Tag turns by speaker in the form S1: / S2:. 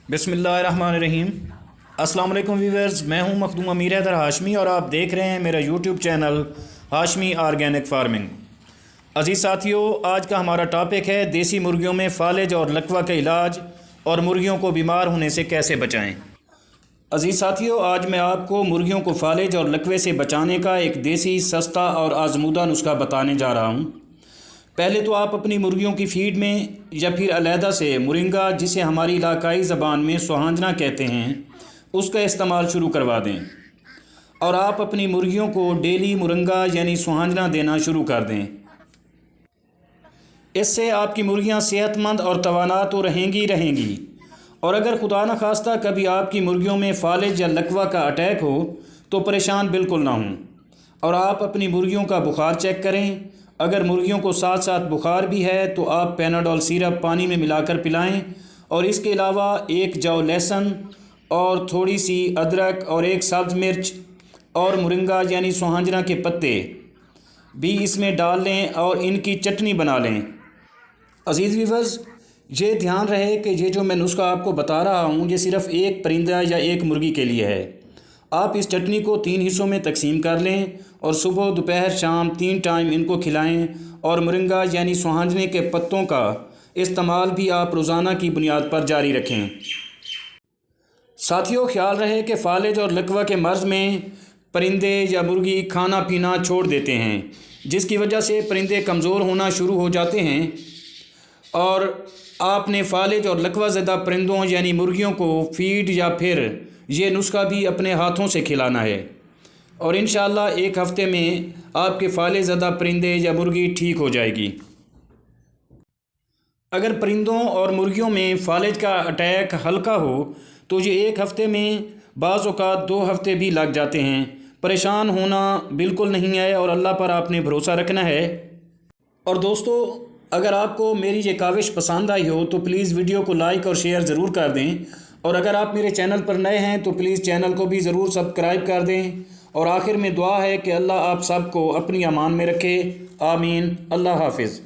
S1: बिस्मिल्लाहिर्रहमानिर्रहीम। अस्सलाम वालेकुम व्यूअर्स, मैं हूं मखदूम अमीर हैदर हाशमी और आप देख रहे हैं मेरा YouTube channel Hashmi organic farming. अजीज़ साथियों, आज का हमारा टॉपिक है देसी मुर्गियों में फालिज और लकवा का इलाज और मुर्गियों को बीमार होने से कैसे बचाएं। अजीज़ साथियों, आज मैं आपको मुर्गियों को फालिज और लकवे से बचाने का एक देसी सस्ता और आजमूदा नुस्खा बताने जा रहा हूं। पहले तो आप अपनी मुर्गियों की फीड में या फिर अलहदा से मुरिंगा, जिसे हमारी इलाकाई ज़बान में सुहांजना कहते हैं, उसका इस्तेमाल शुरू करवा दें और आप अपनी मुर्गियों को डेली मुरंगा यानी सुहांजना देना शुरू कर दें। इससे आपकी मुर्गियां सेहतमंद और तवाना तो रहेंगी और अगर खुदा न खास्ता कभी आपकी मुर्गियों में फालिज या लकवा का अटैक हो तो परेशान बिल्कुल ना हों और आप अपनी मुर्गियों का बुखार चेक करें। अगर मुर्गियों को साथ साथ बुखार भी है तो आप पैनाडोल सिरप पानी में मिलाकर पिलाएं और इसके अलावा एक जौ लहसुन और थोड़ी सी अदरक और एक सब्ज़ मिर्च और मुरिंगा यानी सुहांजना के पत्ते भी इसमें डाल लें और इनकी चटनी बना लें। अज़ीज़ व्यूअर्स, ये ध्यान रहे कि ये जो मैं नुस्खा आपको बता रहा हूँ ये सिर्फ़ एक परिंदा या एक मुर्गी के लिए है। आप इस चटनी को 3 हिस्सों में तकसीम कर लें और सुबह दोपहर शाम 3 टाइम इनको खिलाएं और मुरिंगा यानी सुहांजने के पत्तों का इस्तेमाल भी आप रोज़ाना की बुनियाद पर जारी रखें। साथियों, ख्याल रहे कि फालिज और लकवा के मर्ज़ में परिंदे या मुर्गी खाना पीना छोड़ देते हैं, जिसकी वजह से परिंदे कमज़ोर होना शुरू हो जाते हैं और आपने फालिज और लकवा ज़दा परिंदों यानी मुर्गियों को फीड या फिर ये नुस्खा भी अपने हाथों से खिलाना है और इंशाअल्लाह 1 हफ़्ते में आपके फालिज ज़दा परिंदे या मुर्गी ठीक हो जाएगी। अगर परिंदों और मुर्गियों में फालिज का अटैक हल्का हो तो ये 1 हफ़्ते में, बाज़ औक़ात 2 हफ़्ते भी लग जाते हैं। परेशान होना बिल्कुल नहीं है और अल्लाह पर आपने भरोसा रखना है। और दोस्तों, अगर आपको मेरी ये काविश पसंद आई हो तो प्लीज़ वीडियो को लाइक और शेयर ज़रूर कर दें और अगर आप मेरे चैनल पर नए हैं तो प्लीज़ चैनल को भी ज़रूर सब्सक्राइब कर दें। और आखिर में दुआ है कि अल्लाह आप सबको अपनी अमान में रखे। आमीन। अल्लाह हाफ़िज़।